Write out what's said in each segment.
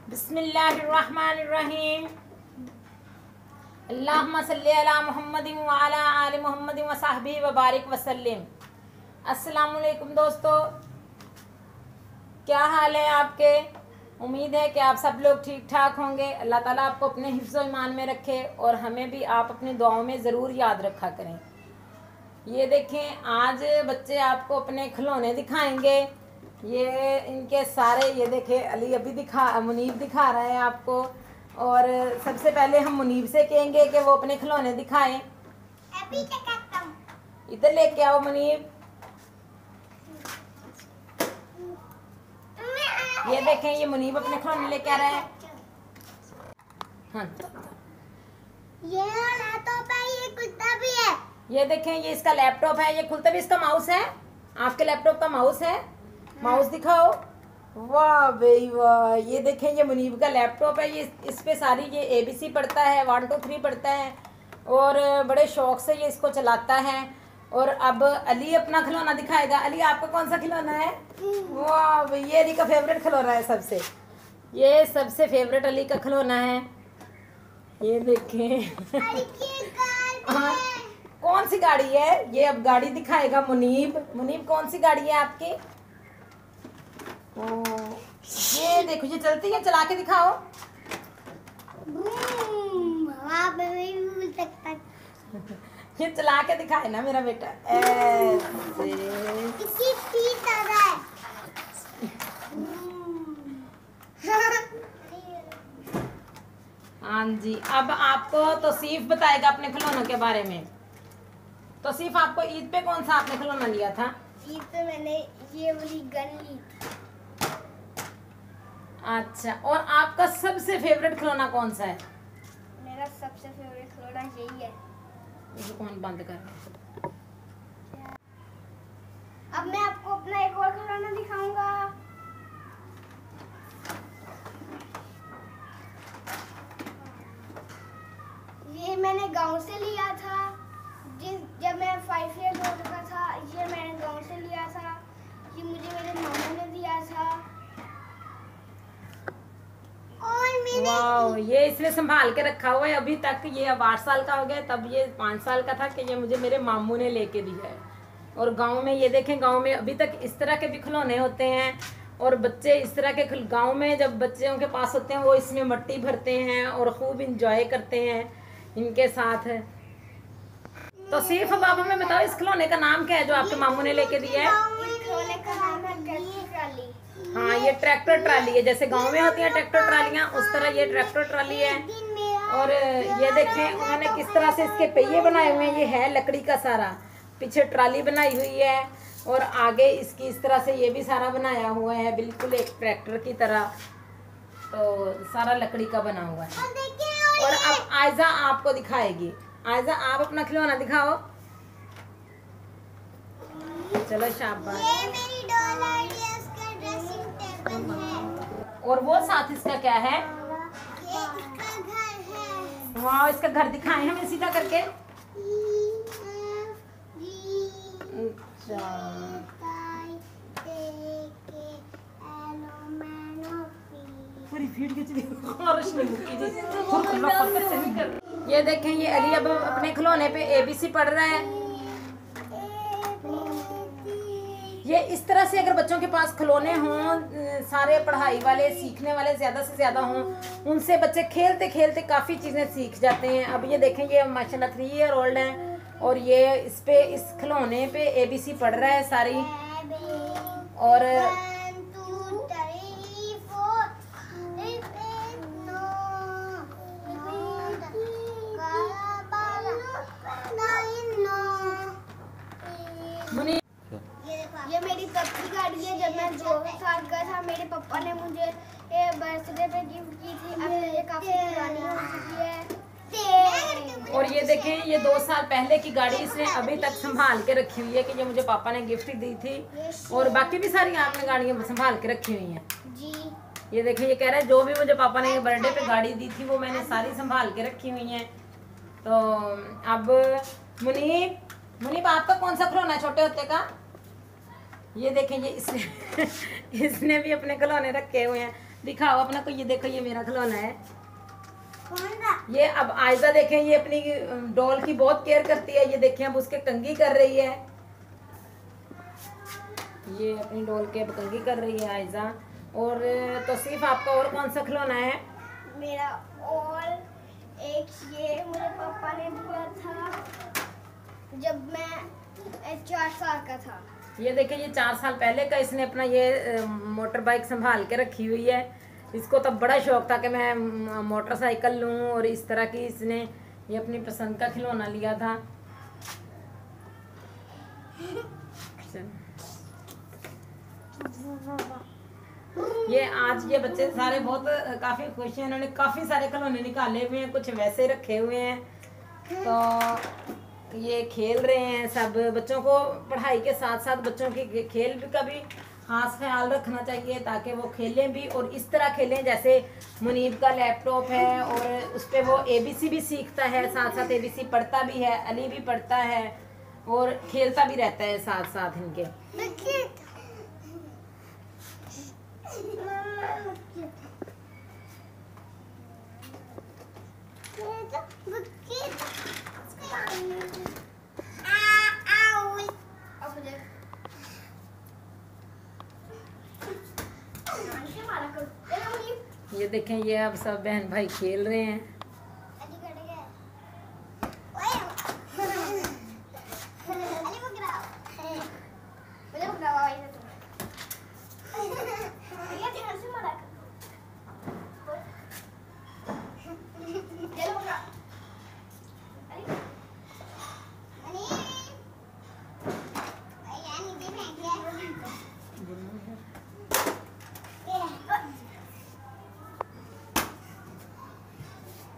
बिस्मिल्लाहिर्रहमानिर्रहीम। अल्लाहुम्मा सल्ली अला मुहम्मदिन व अला आलि मुहम्मदिन व सहबिही व बारिक वसल्लिम। अस्सलामु अलैकुम दोस्तों, क्या हाल है आपके? उम्मीद है कि आप सब लोग ठीक ठाक होंगे। अल्लाह ताला आपको अपने हिफ्ज़ व ईमान में रखे और हमें भी आप अपनी दुआओं में ज़रूर याद रखा करें। ये देखें, आज बच्चे आपको अपने खिलौने दिखाएंगे। ये इनके सारे, ये देखें, अली अभी मुनीब दिखा रहा है आपको। और सबसे पहले हम मुनीब से कहेंगे कि वो अपने खिलौने दिखाएं। इधर लेके आओ मुनीब। ये देखें, ये मुनीब अपने खिलौने लेके आ रहा है। हाँ, ये लैपटॉप है, ये कुत्ता भी है। ये देखें, ये इसका लैपटॉप है, ये खुलता भी इसका माउस है। आपके लैपटॉप का माउस है। माउस दिखाओ। वाह भाई वाह। ये देखें, ये मुनीब का लैपटॉप है। ये इस पे सारी ये ABC पढ़ता है, 1 2 3 पढ़ता है और बड़े शौक से ये इसको चलाता है। और अब अली अपना खिलौना दिखाएगा। अली, आपका कौन सा खिलौना है? वाह भाई, ये अली का फेवरेट खिलौना है सबसे। ये सबसे फेवरेट अली का खिलौना है। ये देखें। हाँ, कौन सी गाड़ी है ये? अब गाड़ी दिखाएगा मुनीब। मुनीब, कौन सी गाड़ी है आपकी? ये देखो, ये चलती है, चला के दिखाओ। ये चला के दिखाए ना मेरा बेटा, ऐसे। हाँ जी, अब आपको तौसीफ बताएगा अपने खिलौनों के बारे में। तौसीफ, आपको ईद पे कौन सा आपने खिलौना लिया था? ईद पे मैंने ये वाली गन ली। अच्छा, और आपका सबसे फेवरेट खिलौना कौन सा है? मेरा सबसे फेवरेट खिलौना यही है। इसको कौन बंद कर रहा है? अब मैं आपको अपना एक और खिलौना दिखाऊंगा। ये मैंने गांव से लिया था। जब मैं 5 ईयर ओल्ड का था, ये मैंने गांव से लिया था। ये मुझे मेरे मामू ने दिया था। वाह, ये इसने संभाल के रखा हुआ है अभी तक। ये अब 8 साल का हो गया, तब ये 5 साल का था कि ये मुझे मेरे मामू ने लेके दिया है। और गांव में, ये देखें, गांव में अभी तक इस तरह के भी खिलौने होते हैं। और बच्चे इस तरह के गांव में जब बच्चों के पास होते हैं, वो इसमें मिट्टी भरते हैं और खूब इंजॉय करते हैं इनके साथ। तो सिर्फ अब आप हमें बताओ, इस खिलौने का नाम क्या है जो आपके मामू ने लेके दिया है? इस खिलौने का नाम है ट्रैक्टर ट्राली। हाँ, ये ट्रैक्टर ट्राली है। जैसे गांव में होती हैं ट्रैक्टर ट्रालियाँ, उस तरह ये ट्रैक्टर ट्राली है। और ये देखें, उन्होंने किस तरह से इसके पहिए बनाए हुए हैं। ये है लकड़ी का सारा। पीछे ट्राली बनाई हुई है और आगे इसकी इस तरह से ये भी सारा बनाया हुआ है, बिल्कुल एक ट्रैक्टर की तरह। तो सारा लकड़ी का बना हुआ है। और अब आयजा आपको दिखाएगी। आयजा, आप अपना खिलौना दिखाओ। चलो, शाबाश। ये मेरी डॉल है, ये उसका ड्रेसिंग टेबल है। और वो साथ इसका क्या है? ये इसका घर है। वाह, इसका घर दिखाएं हमें सीधा करके। अच्छा, पूरी फीट के चली और रोशनी मुक्की जी। ये देखें, ये अली अब अपने खिलौने पे ABC पढ़ रहा है। ये इस तरह से, अगर बच्चों के पास खिलौने हों, सारे पढ़ाई वाले, सीखने वाले ज़्यादा से ज़्यादा हों, उनसे बच्चे खेलते खेलते काफ़ी चीज़ें सीख जाते हैं। अब ये देखें, ये माशाल्लाह 3 ईयर ओल्ड है और ये इस खिलौने पे ABC पढ़ रहा है सारी। और मुनी, ये मेरी तब की गाड़ी है। जब मैं 2 साल का था, मेरे पापा ने मुझे बर्थडे पे गिफ्ट की थी। अब ये काफी पुरानी हो चुकी है। और ये देखें, ये 2 साल पहले की गाड़ी इसने अभी तक संभाल के रखी हुई है कि ये मुझे पापा ने गिफ्ट दी थी। और बाकी भी सारी आपने गाड़ियाँ संभाल के रखी हुई हैं जी। ये देखें, ये कह रहा है जो भी मुझे पापा ने बर्थडे पे गाड़ी दी थी वो मैंने सारी संभाल के रखी हुई हैं। तो अब मुनीब, आपका कौन सा खिलौना है छोटे होते का? ये देखें, ये इसने इसने भी अपने खिलौने रखे हुए हैं। दिखाओ अपना को। ये देखो ये मेरा खिलौना है। कौन सा? ये अब आयजा देखें, ये अपनी डॉल की बहुत केयर करती है। ये देखें अब उसके कंघी कर रही है। ये अपनी डॉल के अब कंघी कर रही है आयजा। और तौसीफ आपका और कौन सा खिलौना है? मेरा और एक ये मुझे पापा ने दिया था जब मैं 4 साल का था। ये देखिए ये 4 साल पहले का इसने अपना ये मोटर बाइक संभाल के रखी हुई है। इसको तब बड़ा शौक था कि मैं मोटरसाइकिल लूं, और इस तरह की इसने ये अपनी पसंद का खिलौना लिया था। ये आज ये बच्चे सारे बहुत काफी खुश हैं। इन्होंने काफी सारे खिलौने निकाले हुए हैं, कुछ वैसे रखे हुए हैं। तो ये खेल रहे हैं सब। बच्चों को पढ़ाई के साथ साथ बच्चों की खेल का भी खास ख्याल रखना चाहिए, ताकि वो खेलें भी और इस तरह खेलें जैसे मुनीब का लैपटॉप है और उस पर वो ABC भी सीखता है, साथ साथ ABC पढ़ता भी है, अली भी पढ़ता है और खेलता भी रहता है साथ साथ इनके। ये देखें ये अब सब बहन भाई खेल रहे हैं।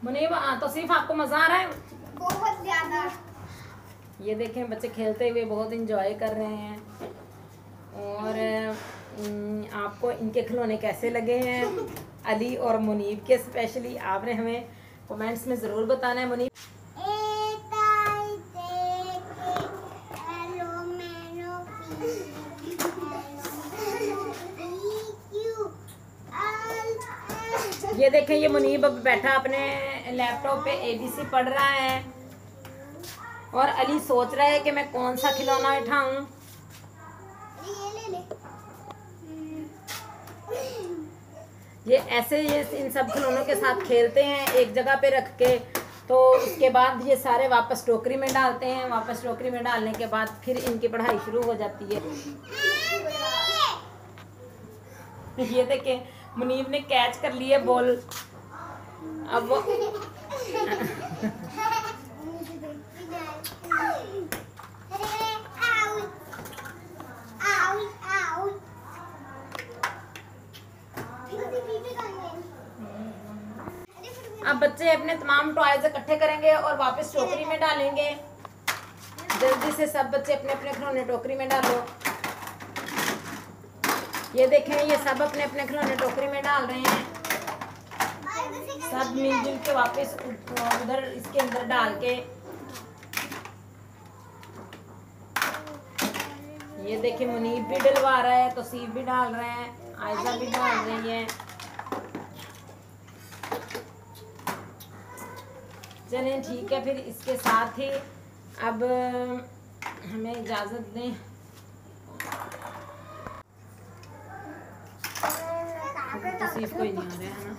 मुनीब तौसीफ आपको मजा आ रहा है? बहुत ज्यादा। ये देखें बच्चे खेलते हुए बहुत इंजॉय कर रहे हैं। और आपको इनके खिलौने कैसे लगे हैं अली और मुनीब के? स्पेशली आपने हमें कमेंट्स में ज़रूर बताना है। मुनीब ये देखें ये मुनीब अब बैठा अपने लैपटॉप पे ABC पढ़ रहा है और अली सोच रहा है कि मैं कौन सा खिलौना उठाऊं। ये ऐसे ये इन सब खिलौनों के साथ खेलते हैं एक जगह पे रख के, तो उसके बाद ये सारे वापस टोकरी में डालते हैं। वापस टोकरी में डालने के बाद फिर इनकी पढ़ाई शुरू हो जाती है। ये देखें मुनीब ने कैच कर लिया बॉल। अब वो अब बच्चे अपने तमाम टॉयज इकट्ठे करेंगे और वापस टोकरी में डालेंगे। जल्दी से सब बच्चे अपने अपने खिलौने टोकरी में डालो। ये देखें ये सब अपने अपने खिलौने टोकरी में डाल रहे हैं। सब मिलजुल के वापस उधर इसके अंदर डाल के। ये देखें मुनीब भी डलवा रहा है, तौसीफ भी डाल रहे हैं, आयजा भी डाल रही है। चलें ठीक है, फिर इसके साथ ही अब हमें इजाज़त दें। तौसीफ कोई नहीं आ रहा है ना।